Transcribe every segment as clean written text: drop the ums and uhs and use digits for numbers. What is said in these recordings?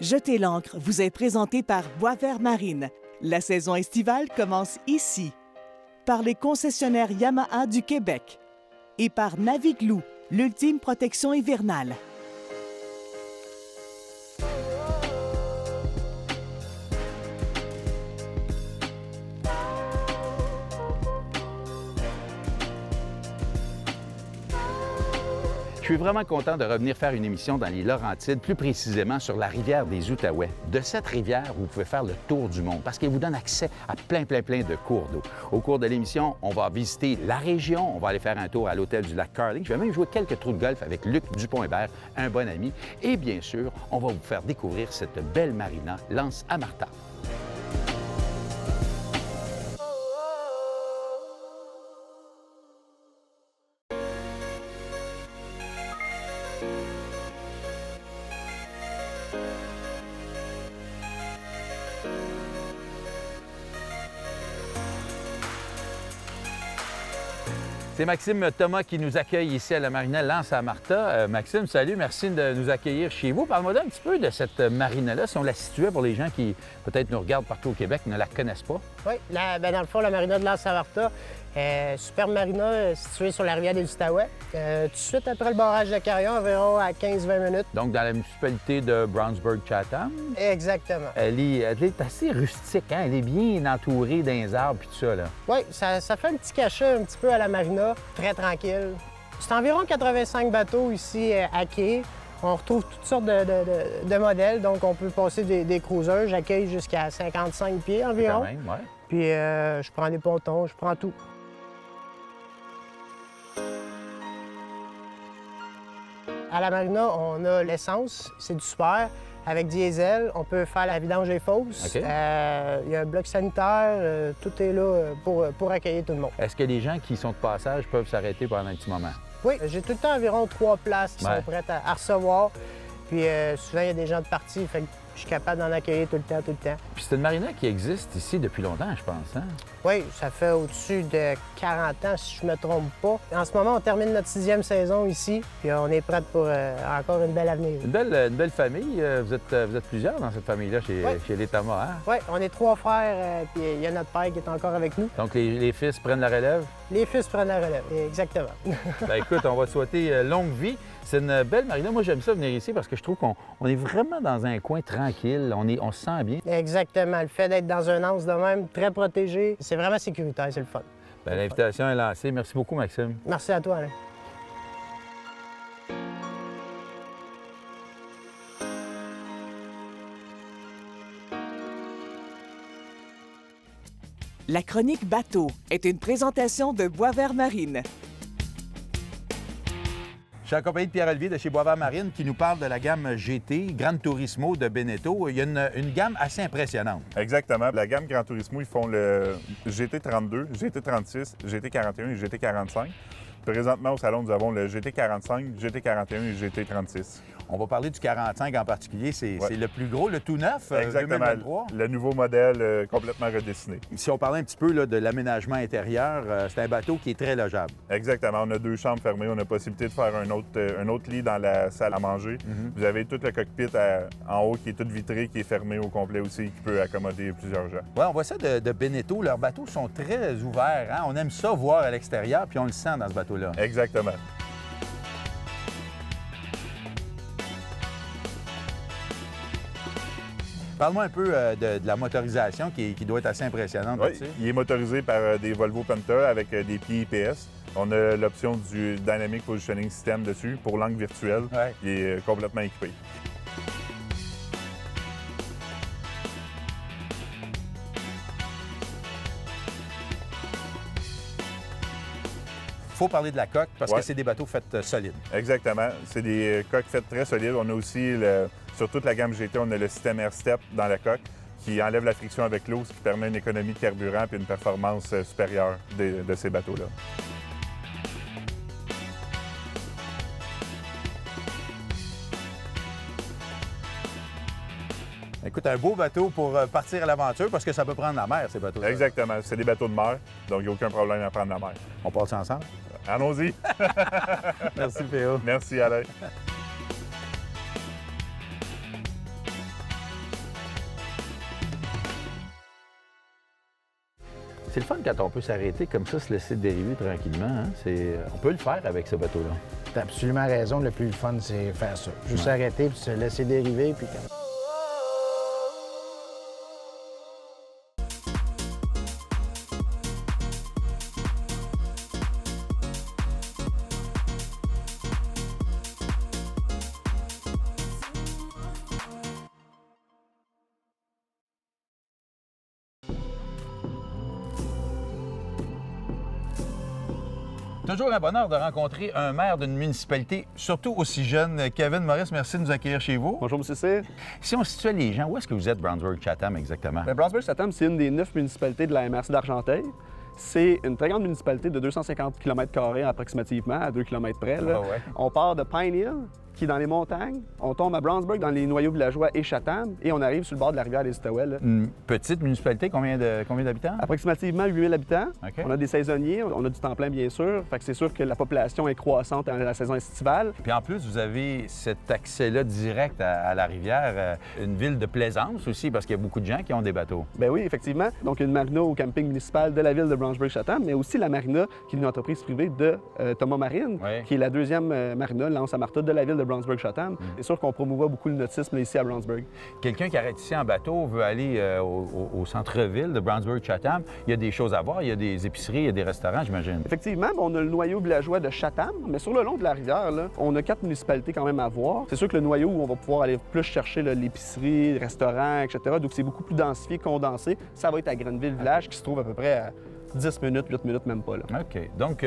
Jetez l'ancre vous est présenté par Boisvert Marine. La saison estivale commence ici. Par les concessionnaires Yamaha du Québec. Et par Naviglou, l'ultime protection hivernale. Je suis vraiment content de revenir faire une émission dans les Laurentides, plus précisément sur la rivière des Outaouais. De cette rivière, vous pouvez faire le tour du monde parce qu'elle vous donne accès à plein de cours d'eau. Au cours de l'émission, on va visiter la région, on va aller faire un tour à l'hôtel du lac Carling. Je vais même jouer quelques trous de golf avec Luc Dupont-Hébert, un bon ami. Et bien sûr, on va vous faire découvrir cette belle marina, l'Anse à Martha. C'est Maxime Thomas qui nous accueille ici à la marina l'Anse à Martha. Maxime, salut, merci de nous accueillir chez vous. Parle-moi un petit peu de cette marina-là, si on la situait pour les gens qui peut-être nous regardent partout au Québec, ne la connaissent pas. Oui, dans le fond, la marina de l'Anse à Martha, superbe marina située sur la rivière des Outaouais. Tout de suite après le barrage de Carillon, environ à 15-20 minutes. Donc, dans la municipalité de Brownsburg-Chatham. Exactement. Elle est assez rustique, hein? Elle est bien entourée d'un arbres et tout ça, là. Oui, ça fait un petit cachet un petit peu à la marina, très tranquille. C'est environ 85 bateaux ici à quai. On retrouve toutes sortes de modèles, donc on peut passer des cruisers. J'accueille jusqu'à 55 pieds environ. Quand même, ouais. Puis je prends des pontons, je prends tout. À la marina, on a l'essence, c'est du super. Avec diesel, on peut faire la vidange des fosses. Okay. Il y a un bloc sanitaire, tout est là pour accueillir tout le monde. Est-ce que les gens qui sont de passage peuvent s'arrêter pendant un petit moment? Oui, j'ai tout le temps environ 3 places qui sont prêtes à recevoir. Puis souvent, il y a des gens de partie, fait que je suis capable d'en accueillir tout le temps. Puis c'est une marina qui existe ici depuis longtemps, je pense, hein? Oui, ça fait au-dessus de 40 ans, si je me trompe pas. En ce moment, on termine notre 6e saison ici, puis on est prêt pour encore une belle avenir. Une belle famille. Vous êtes plusieurs dans cette famille-là chez les Thomas, hein? Oui, on est 3 frères, puis il y a notre père qui est encore avec nous. Donc les fils prennent la relève? Les fils prennent la relève, exactement. Bien, écoute, on va te souhaiter longue vie. C'est une belle marina. Moi, j'aime ça venir ici parce que je trouve qu'on est vraiment dans un coin tranquille. On se sent bien. Exactement. Le fait d'être dans un anse de même, très protégé, c'est vraiment sécuritaire, c'est le fun. Bien, l'invitation est lancée. Merci beaucoup, Maxime. Merci à toi, Alain. La chronique Bateau est une présentation de Boisvert Marine. Je suis accompagné de Pierre-Olivier de chez Boisvert Marine qui nous parle de la gamme GT, Gran Turismo de Beneteau. Il y a une gamme assez impressionnante. Exactement. La gamme Gran Turismo, ils font le GT32, GT36, GT41 et GT45. Présentement, au salon, nous avons le GT45, GT41 et GT36. On va parler du 45 en particulier. C'est le plus gros, le tout neuf, Exactement. 2023. Le nouveau modèle complètement redessiné. Si on parlait un petit peu là, de l'aménagement intérieur, c'est un bateau qui est très logeable. Exactement. On a 2 chambres fermées. On a possibilité de faire un autre lit dans la salle à manger. Vous avez tout le cockpit en haut qui est tout vitré, qui est fermé au complet aussi, qui peut accommoder plusieurs gens. Oui, on voit ça de Beneteau. Leurs bateaux sont très ouverts. Hein? On aime ça voir à l'extérieur, puis on le sent dans ce bateau-là. Exactement. Parle-moi un peu de la motorisation qui doit être assez impressionnante. Oui, il est motorisé par des Volvo Penta avec des pieds IPS. On a l'option du Dynamic Positioning System dessus pour langue virtuelle. Ouais. Il est complètement équipé. Il faut parler de la coque parce que c'est des bateaux faits solides. Exactement. C'est des coques faites très solides. On a aussi, sur toute la gamme GT, on a le système AirStep dans la coque qui enlève la friction avec l'eau, ce qui permet une économie de carburant et une performance supérieure de ces bateaux-là. Écoute, un beau bateau pour partir à l'aventure parce que ça peut prendre la mer, ces bateaux-là. Exactement. C'est des bateaux de mer, donc il n'y a aucun problème à prendre la mer. On passe ensemble? Allons-y. Merci, P.O. Merci, Alain. C'est le fun quand on peut s'arrêter comme ça, se laisser dériver tranquillement. Hein? On peut le faire avec ce bateau-là. T'as absolument raison, le plus fun, c'est faire ça. Juste arrêter, puis se laisser dériver, puis... Toujours un bonheur de rencontrer un maire d'une municipalité, surtout aussi jeune. Kevin Maurice, merci de nous accueillir chez vous. Bonjour, M. Cyr. Si on situait les gens, où est-ce que vous êtes, Brownsburg-Chatham, exactement? Brownsburg-Chatham, c'est une des 9 municipalités de la MRC d'Argenteuil. C'est une très grande municipalité de 250 km² approximativement, à 2 km près. Là. Ah ouais. On part de Pine Hill, qui est dans les montagnes. On tombe à Brownsburg, dans les noyaux villageois et Chatham, et on arrive sur le bord de la rivière des Outaouais. Là. Une petite municipalité, combien d'habitants? Approximativement 8000 habitants. OK. On a des saisonniers, on a du temps plein, bien sûr. Fait que c'est sûr que la population est croissante dans la saison estivale. Puis en plus, vous avez cet accès-là direct à la rivière, une ville de plaisance aussi, parce qu'il y a beaucoup de gens qui ont des bateaux. Bien oui, effectivement. Donc, une marina au camping municipal de la ville de Brownsburg-Chatham, mais aussi la marina, qui est une entreprise privée de Thomas Marine, Oui. qui est la deuxième marina, l'Anse-à-Martha de la ville de Brownsburg-Chatham. C'est sûr qu'on promouvoit beaucoup le nautisme ici à Brownsburg. Quelqu'un qui arrête ici en bateau veut aller au centre-ville de Brownsburg-Chatham. Il y a des choses à voir, il y a des épiceries, il y a des restaurants, j'imagine. Effectivement, on a le noyau villageois de Chatham, mais sur le long de la rivière, là, on a 4 municipalités quand même à voir. C'est sûr que le noyau où on va pouvoir aller plus chercher là, l'épicerie, les restaurants, etc. Donc c'est beaucoup plus densifié, condensé. Ça va être à Grenville-Village, qui se trouve à peu près à 10 minutes, 8 minutes, même pas. Là. OK. Donc,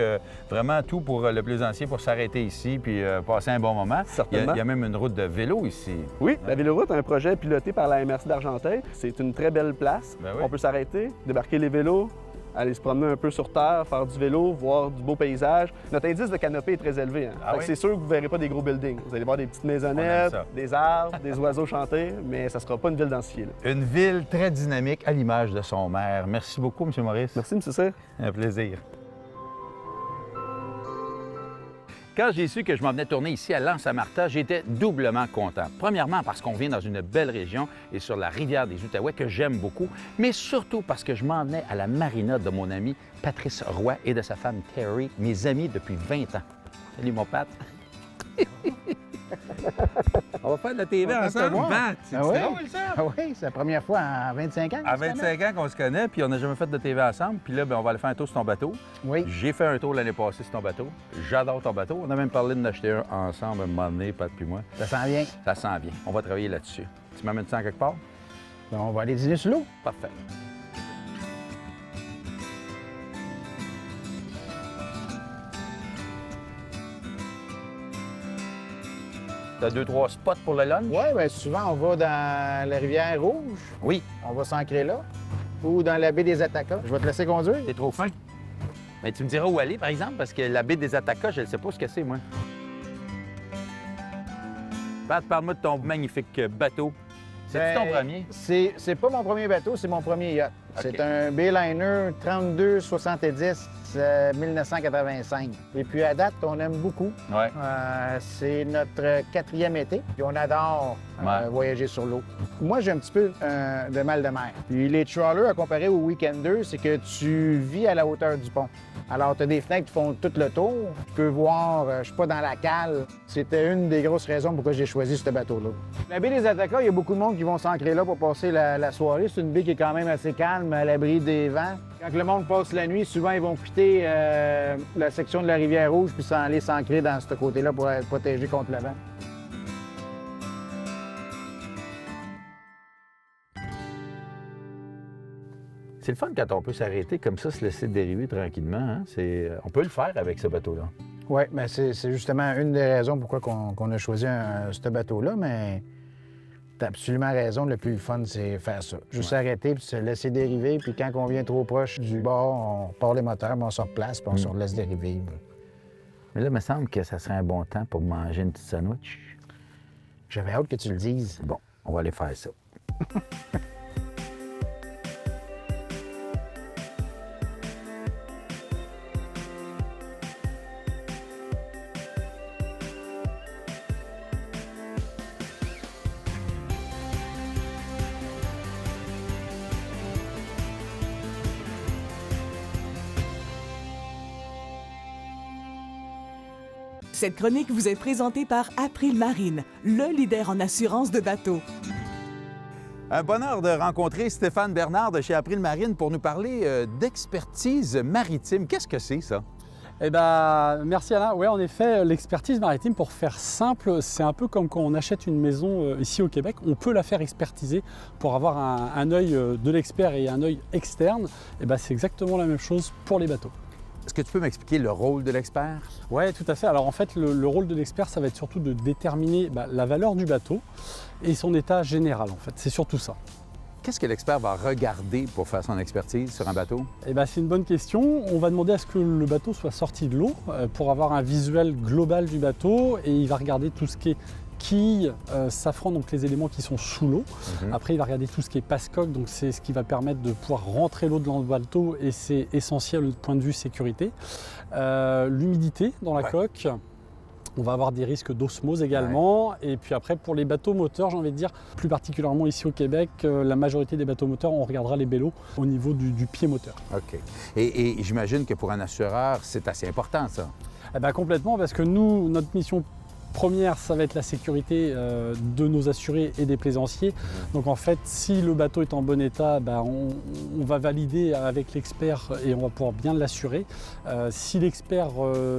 vraiment tout pour le plaisancier pour s'arrêter ici puis passer un bon moment. Certainement. Il y a même une route de vélo ici. Oui, la Véloroute, un projet piloté par la MRC d'Argenteuil. C'est une très belle place. Ben oui. On peut s'arrêter, débarquer les vélos, aller se promener un peu sur terre, faire du vélo, voir du beau paysage. Notre indice de canopée est très élevé. Hein. Ah Fait que oui? c'est sûr que vous ne verrez pas des gros buildings. Vous allez voir des petites On aime maisonnettes, ça. des arbres, des oiseaux chanter, mais ça ne sera pas une ville densifiée. Là. Une ville très dynamique à l'image de son maire. Merci beaucoup, M. Maurice. Merci, M. Cyr. Un plaisir. Quand j'ai su que je m'en venais tourner ici à l'Anse-à-Martha, j'étais doublement content. Premièrement, parce qu'on vient dans une belle région et sur la rivière des Outaouais que j'aime beaucoup, mais surtout parce que je m'en venais à la marina de mon ami Patrice Roy et de sa femme Terry, mes amis depuis 20 ans. Salut, mon Pat. On va faire de la TV ensemble, Pat. C'est Ah ouais? drôle, ça? Ah oui, c'est la première fois en 25 ans. À 25 ans qu'on se connaît, puis on n'a jamais fait de TV ensemble. Puis là, ben, on va aller faire un tour sur ton bateau. Oui. J'ai fait un tour l'année passée sur ton bateau. J'adore ton bateau. On a même parlé de l'acheter un ensemble un moment donné, Pat puis moi. Ça s'en vient. Ça sent bien. On va travailler là-dessus. Tu m'amènes ça en quelque part? On va aller dîner sur l'eau. Parfait. T'as 2-3 spots pour le lunch? Oui, bien souvent, on va dans la rivière Rouge. Oui. On va s'ancrer là. Ou dans la baie des Attacas. Je vais te laisser conduire. T'es trop fin. Mais tu me diras où aller, par exemple, parce que la baie des Attacas, je ne sais pas ce que c'est, moi. Pat, parle-moi de ton magnifique bateau. C'est-tu ton premier? C'est pas mon premier bateau, c'est mon premier yacht. OK. C'est un Bayliner 3270 1985. Et puis à date, on aime beaucoup. Ouais. C'est notre 4e été. Puis on adore Ouais. voyager sur l'eau. Moi, j'ai un petit peu de mal de mer. Puis les trawlers, à comparer aux weekenders, c'est que tu vis à la hauteur du pont. Alors, tu as des fenêtres qui font tout le tour. Tu peux voir, je suis pas dans la cale. C'était une des grosses raisons pourquoi j'ai choisi ce bateau-là. La baie des Attacas, il y a beaucoup de monde qui vont s'ancrer là pour passer la soirée. C'est une baie qui est quand même assez calme, à l'abri des vents. Quand le monde passe la nuit, souvent, ils vont quitter la section de la rivière Rouge puis s'en aller s'ancrer dans ce côté-là pour être protégé contre le vent. C'est le fun quand on peut s'arrêter comme ça, se laisser dériver tranquillement. Hein? On peut le faire avec ce bateau-là. Oui, bien c'est justement une des raisons pourquoi on a choisi ce bateau-là, mais tu as absolument raison, le plus fun, c'est faire ça. Juste s'arrêter puis se laisser dériver, puis quand on vient trop proche du bord, on part les moteurs, puis on se replace, puis on se laisse dériver. Mais là, il me semble que ça serait un bon temps pour manger une petite sandwich. J'avais hâte que tu le dises. Bon, on va aller faire ça. Cette chronique vous est présentée par April Marine, le leader en assurance de bateau. Un bonheur de rencontrer Stéphane Bernard de chez April Marine pour nous parler d'expertise maritime. Qu'est-ce que c'est, ça? Eh bien, merci Alain. Oui, en effet, l'expertise maritime, pour faire simple, c'est un peu comme quand on achète une maison ici au Québec. On peut la faire expertiser pour avoir un œil de l'expert et un œil externe. Eh bien, c'est exactement la même chose pour les bateaux. Est-ce que tu peux m'expliquer le rôle de l'expert? Oui, tout à fait. Alors en fait, le rôle de l'expert, ça va être surtout de déterminer la valeur du bateau et son état général, en fait. C'est surtout ça. Qu'est-ce que l'expert va regarder pour faire son expertise sur un bateau? Eh bien, c'est une bonne question. On va demander à ce que le bateau soit sorti de l'eau pour avoir un visuel global du bateau, et il va regarder tout ce qui est quilles, safran, donc les éléments qui sont sous l'eau. Après, il va regarder tout ce qui est passe-coque, donc c'est ce qui va permettre de pouvoir rentrer l'eau dans le bateau, et c'est essentiel du point de vue sécurité. L'humidité dans la coque. On va avoir des risques d'osmose également. Et puis après, pour les bateaux moteurs, j'ai envie de dire, plus particulièrement ici au Québec, la majorité des bateaux moteurs, on regardera les bellots au niveau du pied moteur. OK. Et j'imagine que pour un assureur, c'est assez important, ça. Eh bien, complètement, parce que nous, notre mission première, ça va être la sécurité de nos assurés et des plaisanciers. Donc en fait, si le bateau est en bon état, on va valider avec l'expert et on va pouvoir bien l'assurer. Si l'expert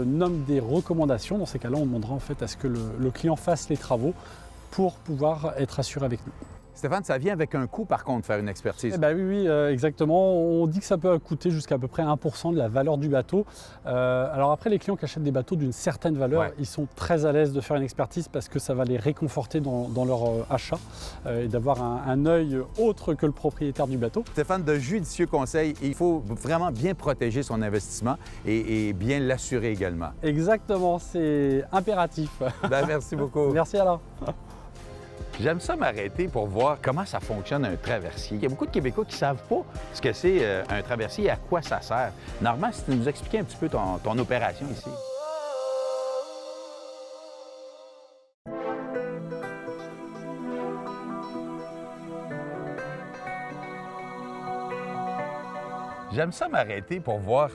nomme des recommandations, dans ces cas-là, on demandera en fait à ce que le client fasse les travaux pour pouvoir être assuré avec nous. Stéphane, ça vient avec un coût, par contre, faire une expertise. Eh ben oui, exactement. On dit que ça peut coûter jusqu'à peu près 1% de la valeur du bateau. Alors après, les clients qui achètent des bateaux d'une certaine valeur, ils sont très à l'aise de faire une expertise parce que ça va les réconforter dans leur achat et d'avoir un œil autre que le propriétaire du bateau. Stéphane, de judicieux conseils. Il faut vraiment bien protéger son investissement et bien l'assurer également. Exactement, c'est impératif. Merci beaucoup. Merci Alain. J'aime ça m'arrêter pour voir comment ça fonctionne un traversier. Il y a beaucoup de Québécois qui ne savent pas ce que c'est un traversier et à quoi ça sert. Normand, si tu nous expliquais un petit peu ton opération ici. J'aime ça m'arrêter pour voir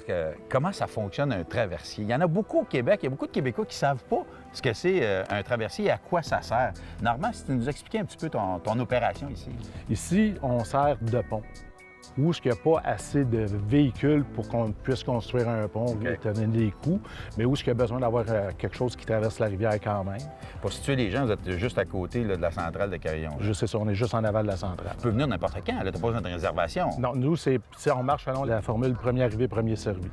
comment ça fonctionne un traversier. Il y en a beaucoup au Québec. Il y a beaucoup de Québécois qui ne savent pas ce que c'est un traversier et à quoi ça sert. Normand, si tu nous expliquais un petit peu ton opération ici. Ici, on sert de pont. Où est-ce qu'il n'y a pas assez de véhicules pour qu'on puisse construire un pont, étant donné les coûts, mais où est-ce qu'il y a besoin d'avoir quelque chose qui traverse la rivière quand même. Pour situer les gens, vous êtes juste à côté là, de la centrale de Carillon. C'est ça, on est juste en aval de la centrale. Tu peux venir n'importe quand, tu n'as pas besoin de réservation. Non, nous, on marche selon la formule premier arrivé, premier servi.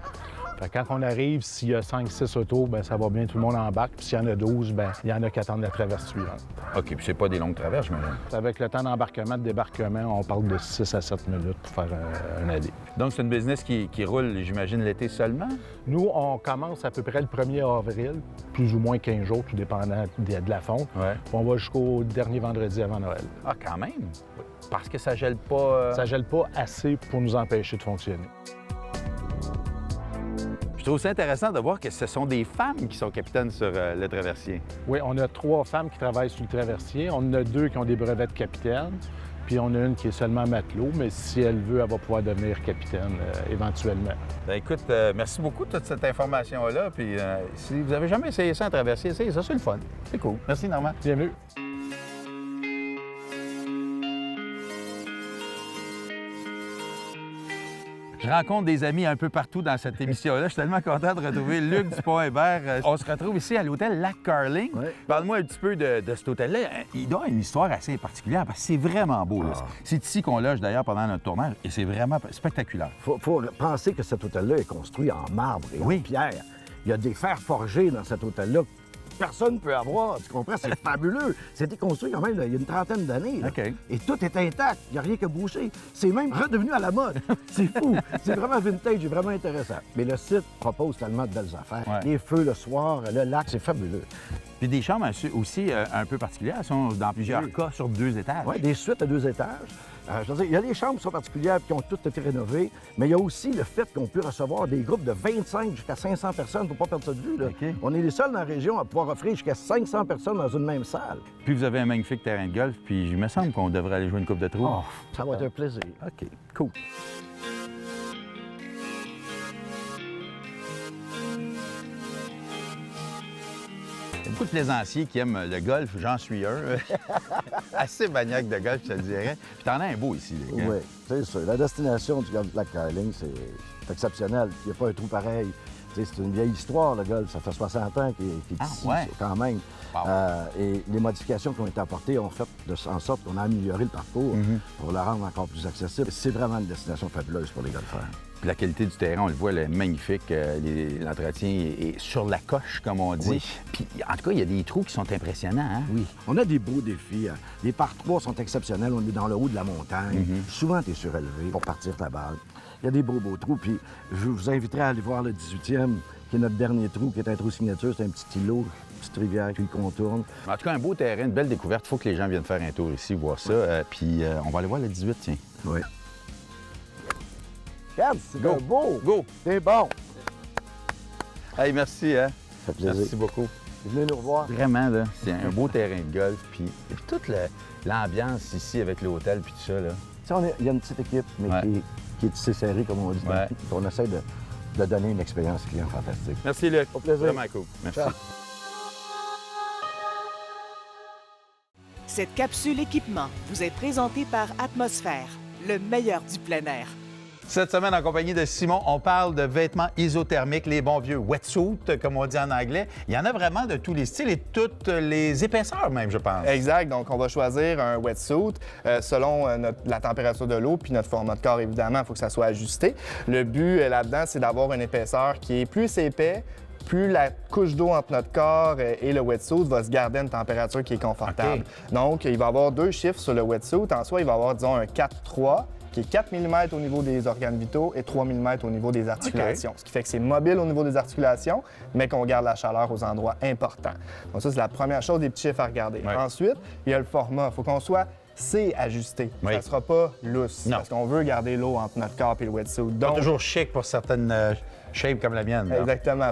Fait que quand on arrive, s'il y a 5-6 autos, ça va bien, tout le monde embarque. Puis s'il y en a 12, il y en a qui attendent la traverse suivante. OK, puis c'est pas des longues traverses, j'imagine. Avec le temps d'embarquement, de débarquement, on parle de 6 à 7 minutes pour faire un aller. Donc c'est une business qui roule, j'imagine, l'été seulement? Nous, on commence à peu près le 1er avril, plus ou moins 15 jours, tout dépendant de la fonte. Puis on va jusqu'au dernier vendredi avant Noël. Ah, quand même? Parce que ça gèle pas... Ça gèle pas assez pour nous empêcher de fonctionner. Je trouve ça intéressant de voir que ce sont des femmes qui sont capitaines sur le traversier. Oui, on a 3 femmes qui travaillent sur le traversier. On en a 2 qui ont des brevets de capitaine. Puis on a une qui est seulement matelot, mais si elle veut, elle va pouvoir devenir capitaine éventuellement. Bien, écoute, merci beaucoup de toute cette information-là. Puis si vous avez jamais essayé ça en traversier, essayez ça, c'est le fun. C'est cool. Merci, Normand. Bienvenue. Je rencontre des amis un peu partout dans cette émission-là. Je suis tellement content de retrouver Luc Dupont-Hébert. On se retrouve ici à l'hôtel Lac Carling. Ouais. Parle-moi un petit peu de cet hôtel-là. Il doit avoir une histoire assez particulière parce que c'est vraiment beau. Là. C'est ici qu'on loge d'ailleurs pendant notre tournage et c'est vraiment spectaculaire. Faut penser que cet hôtel-là est construit en marbre et en pierre. Il y a des fers forgés dans cet hôtel-là. Personne ne peut avoir, tu comprends? C'est fabuleux. C'était construit quand même il y a une trentaine d'années. Okay. Et tout est intact, il n'y a rien que boucher. C'est même redevenu à la mode. C'est fou. C'est vraiment vintage et vraiment intéressant. Mais le site propose tellement de belles affaires. Ouais. Les feux le soir, le lac, c'est fabuleux. Puis des chambres aussi un peu particulières, sont dans plusieurs cas sur 2 étages. Oui, des suites à 2 étages. Je veux dire, il y a les chambres qui sont particulières et qui ont toutes été rénovées, mais il y a aussi le fait qu'on peut recevoir des groupes de 25 jusqu'à 500 personnes. Il ne faut pas perdre ça de vue. Là. Okay. On est les seuls dans la région à pouvoir offrir jusqu'à 500 personnes dans une même salle. Puis vous avez un magnifique terrain de golf, puis il me semble qu'on devrait aller jouer une coupe de trous. Oh, ça va être un plaisir. OK, cool. beaucoup de plaisanciers qui aiment le golf, j'en suis un. Assez maniaque de golf, je te dirais. Puis t'en as un beau ici, les gars. Oui, c'est sûr. La destination du Golf Lac Carling, c'est exceptionnel. Il n'y a pas un trou pareil. Tu sais, c'est une vieille histoire, le golf. Ça fait 60 ans qu'il est ici, ouais. quand même. Wow. Et les modifications qui ont été apportées ont fait en sorte qu'on a amélioré le parcours pour le rendre encore plus accessible. C'est vraiment une destination fabuleuse pour les golfeurs. Puis la qualité du terrain, on le voit, elle est magnifique. L'entretien est sur la coche, comme on dit. Oui. Puis, en tout cas, il y a des trous qui sont impressionnants. Hein? Oui. On a des beaux défis. Les par 3 sont exceptionnels. On est dans le haut de la montagne. Souvent, tu es surélevé pour partir ta balle. Il y a des beaux trous. Puis je vous inviterai à aller voir le 18e, qui est notre dernier trou, qui est un trou signature. C'est un petit îlot, une petite rivière qui contourne. En tout cas, un beau terrain, une belle découverte. Il faut que les gens viennent faire un tour ici, voir ça. Puis on va aller voir le 18, tiens. Oui. Regarde, c'est Go. beau. Go! C'est bon. Hey, merci, hein? Ça fait plaisir. Merci beaucoup. Venez nous revoir. Vraiment, là, c'est un beau terrain de golf. Puis toute l'ambiance ici avec l'hôtel, puis tout ça, là. Tu sais, il y a une petite équipe, mais Ouais. qui est tissée serrée, comme on dit. Ouais. On essaie de donner une expérience client fantastique. Merci, Luc. Au plaisir. Vraiment cool. Merci. Ciao. Cette capsule équipement vous est présentée par Atmosphère, le meilleur du plein air. Cette semaine, en compagnie de Simon, on parle de vêtements isothermiques, les bons vieux wetsuits, comme on dit en anglais. Il y en a vraiment de tous les styles et toutes les épaisseurs même, je pense. Exact. Donc, on va choisir un wetsuit selon la température de l'eau puis notre format de corps, évidemment. Il faut que ça soit ajusté. Le but là-dedans, c'est d'avoir une épaisseur qui est plus épais, plus la couche d'eau entre notre corps et le wetsuit va se garder à une température qui est confortable. OK. Donc, il va y avoir 2 chiffres sur le wetsuit. En soi, il va y avoir, disons, un 4-3 qui est 4 mm au niveau des organes vitaux et 3 mm au niveau des articulations. Ce qui fait que c'est mobile au niveau des articulations, mais qu'on garde la chaleur aux endroits importants. Donc ça, c'est la première chose, des petits chiffres à regarder. Ouais. Ensuite, il y a le format. Il faut qu'on soit C ajusté. Oui. Ça ne sera pas lousse, Non. parce qu'on veut garder l'eau entre notre corps et le wetsuit. Pas Donc, toujours chic pour certaines shapes comme la mienne. là. exactement.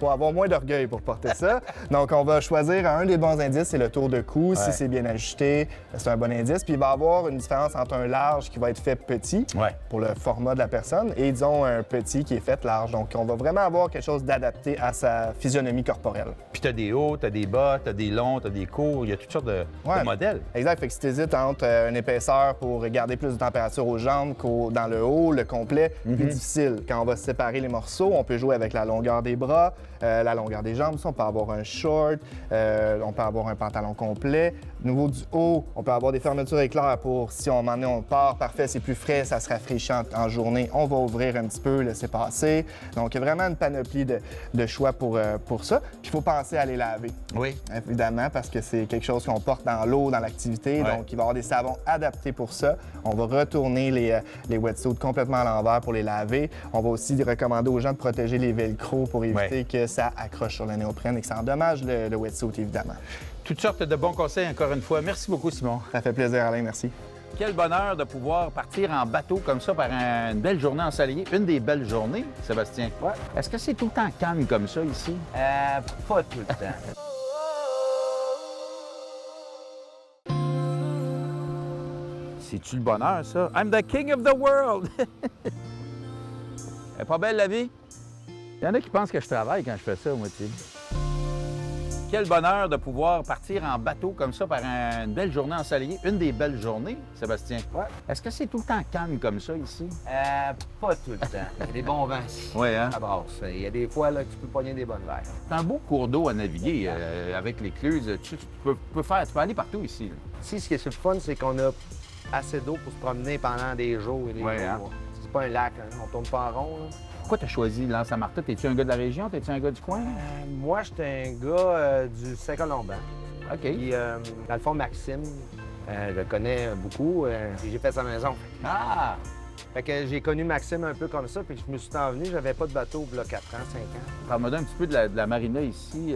Faut avoir moins d'orgueil pour porter ça. Donc, on va choisir un des bons indices, c'est le tour de cou. Ouais. Si c'est bien ajusté, c'est un bon indice. Puis, il va y avoir une différence entre un large qui va être fait petit Ouais. pour le format de la personne et, disons, un petit qui est fait large. Donc, on va vraiment avoir quelque chose d'adapté à sa physionomie corporelle. Puis t'as des hauts, t'as des bas, t'as des longs, t'as des courts. Il y a toutes sortes de modèles. Exact. Fait que si tu hésites entre une épaisseur pour garder plus de température aux jambes qu'au dans le haut, le complet, plus difficile. Quand on va séparer les morceaux, on peut jouer avec la longueur des bras, la longueur des jambes. Ça, on peut avoir un short, on peut avoir un pantalon complet. Au niveau du haut, on peut avoir des fermetures éclairs pour si on on part, parfait, c'est plus frais, ça se rafraîchit en journée. On va ouvrir un petit peu, laisser passer. Donc, il y a vraiment une panoplie de choix pour ça. Puis, il faut penser à les laver. Oui. Évidemment, parce que c'est quelque chose qu'on porte dans l'eau, dans l'activité. Ouais. Donc, il va y avoir des savons adaptés pour ça. On va retourner les wetsuits complètement à l'envers pour les laver. On va aussi recommander aux gens de protéger les velcro pour éviter que ça accroche sur le néoprène et que ça endommage le wetsuit, évidemment. Toutes sortes de bons conseils, encore une fois. Merci beaucoup, Simon. Ça fait plaisir, Alain. Merci. Quel bonheur de pouvoir partir en bateau comme ça par une belle journée ensoleillée. Une des belles journées, Sébastien. Ouais. Est-ce que c'est tout le temps calme comme ça ici? Pas tout le temps. C'est-tu le bonheur, ça? I'm the king of the world! Elle est pas belle, la vie? Il y en a qui pensent que je travaille quand je fais ça, moi, tu sais. Quel bonheur de pouvoir partir en bateau comme ça par une belle journée ensoleillée. Une des belles journées, Sébastien. Ouais. Est-ce que c'est tout le temps calme comme ça ici? Pas tout le temps. Il y a des bons vents ici. Oui, hein? À base. Il y a des fois là, que tu peux pogner des bonnes vagues. C'est un beau cours d'eau à naviguer avec l'écluse. Tu peux aller partout ici. Là. Ici, ce qui est le fun, c'est qu'on a assez d'eau pour se promener pendant des jours et des Ouais, jours. hein? C'est pas un lac, hein? On tourne pas en rond. Là. Pourquoi tu as choisi l'Anse-Saint-Martin? T'es-tu un gars de la région? T'es-tu un gars du coin? Moi, j'étais un gars du Saint-Colomban. OK. Puis, dans le fond, Maxime, je le connais beaucoup. J'ai fait sa maison. Ah! Fait que j'ai connu Maxime un peu comme ça, puis je me suis envenu. J'avais pas de bateau il y a 4 ans, 5 ans. Parle-moi un petit peu de la marina ici.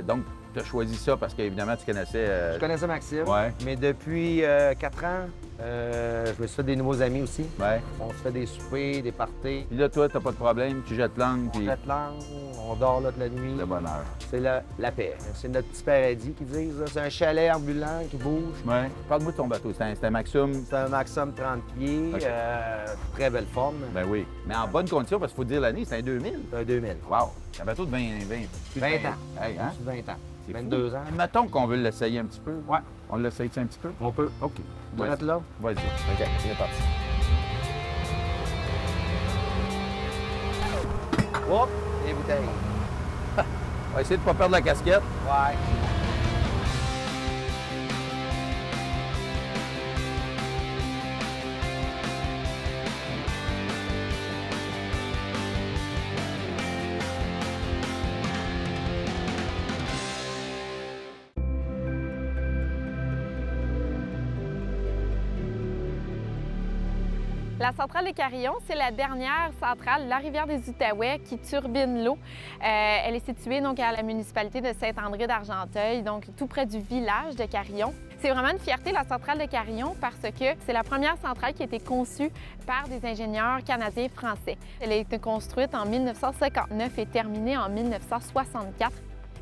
Donc, tu as choisi ça parce qu'évidemment, tu connaissais... Je connaissais Maxime, Ouais. mais depuis 4 ans, je me suis fait des nouveaux amis aussi. Ouais. On se fait des soupers, des parties. Puis là, toi, t'as pas de problème, tu jettes l'angle, On puis... jette l'angle, on dort là de la nuit. Le bonheur. C'est la paix. C'est notre petit paradis qu'ils disent. Là. C'est un chalet ambulant qui bouge. Ouais. Parle-moi de ton bateau. C'est un Maxum. C'est un Maxim 30 pieds, OK. très belle forme. Ben oui. Mais en bonne condition, parce qu'il faut dire l'année, c'est un 2000. C'est un 2000. Wow! C'est un bateau de 20 20 ans. Hey, hein? Plus de 20 ans. C'est 22 ans. Mettons qu'on veut l'essayer un petit peu. Ouais. On l'essaye un petit peu? On peut. OK. On va être là. Vas-y. OK, c'est parti. Hop, les bouteilles. On va essayer de ne pas perdre la casquette. Ouais. La centrale de Carillon, c'est la dernière centrale de la rivière des Outaouais qui turbine l'eau. Elle est située donc à la municipalité de Saint-André-d'Argenteuil, donc tout près du village de Carillon. C'est vraiment une fierté, la centrale de Carillon, parce que c'est la première centrale qui a été conçue par des ingénieurs canadiens français. Elle a été construite en 1959 et terminée en 1964.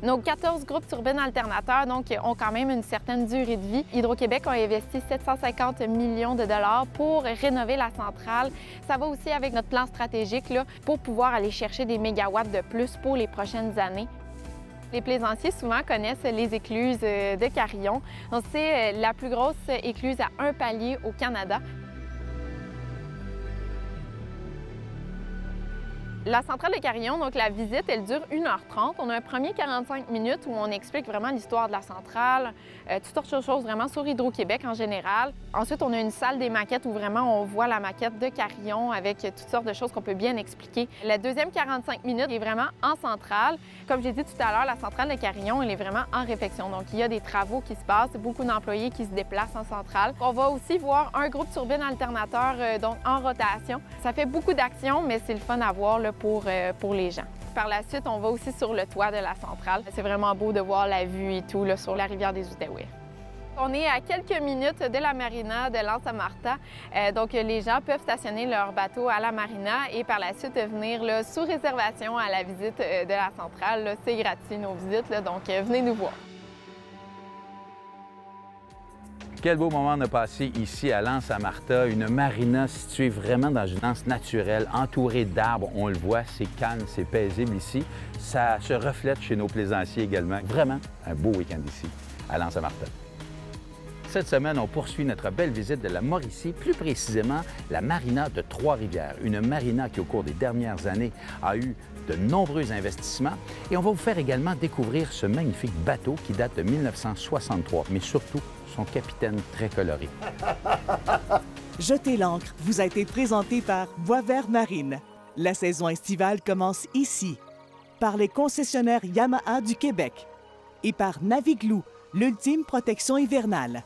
Nos 14 groupes turbines alternateurs donc, ont quand même une certaine durée de vie. Hydro-Québec a investi 750 millions de dollars pour rénover la centrale. Ça va aussi avec notre plan stratégique là, pour pouvoir aller chercher des mégawatts de plus pour les prochaines années. Les plaisanciers souvent connaissent les écluses de Carillon. C'est la plus grosse écluse à un palier au Canada. La centrale de Carillon, donc la visite, elle dure 1h30. On a un premier 45 minutes où on explique vraiment l'histoire de la centrale, toutes sortes de choses vraiment sur Hydro-Québec en général. Ensuite, on a une salle des maquettes où vraiment on voit la maquette de Carillon avec toutes sortes de choses qu'on peut bien expliquer. La deuxième 45 minutes est vraiment en centrale. Comme j'ai dit tout à l'heure, la centrale de Carillon, elle est vraiment en réfection. Donc, il y a des travaux qui se passent, beaucoup d'employés qui se déplacent en centrale. On va aussi voir un groupe turbine alternateur donc en rotation. Ça fait beaucoup d'actions, mais c'est le fun à voir là, pour les gens. Par la suite, on va aussi sur le toit de la centrale. C'est vraiment beau de voir la vue et tout là, sur la rivière des Outaouais. On est à quelques minutes de la marina de l'Anse-à-Martha. Donc, les gens peuvent stationner leur bateau à la marina et par la suite venir là, sous réservation à la visite de la centrale. C'est gratuit nos visites, là, donc venez nous voir. Quel beau moment on a passé ici à l'Anse-à-Martha, une marina située vraiment dans une anse naturelle, entourée d'arbres. On le voit, c'est calme, c'est paisible ici. Ça se reflète chez nos plaisanciers également. Vraiment un beau week-end ici à l'Anse-à-Martha. Cette semaine, on poursuit notre belle visite de la Mauricie, plus précisément la marina de Trois-Rivières. Une marina qui, au cours des dernières années, a eu de nombreux investissements. Et on va vous faire également découvrir ce magnifique bateau qui date de 1963, mais surtout son capitaine très coloré. Jeter l'ancre vous a été présenté par Boisvert Marine. La saison estivale commence ici, par les concessionnaires Yamaha du Québec et par Naviglou, l'ultime protection hivernale.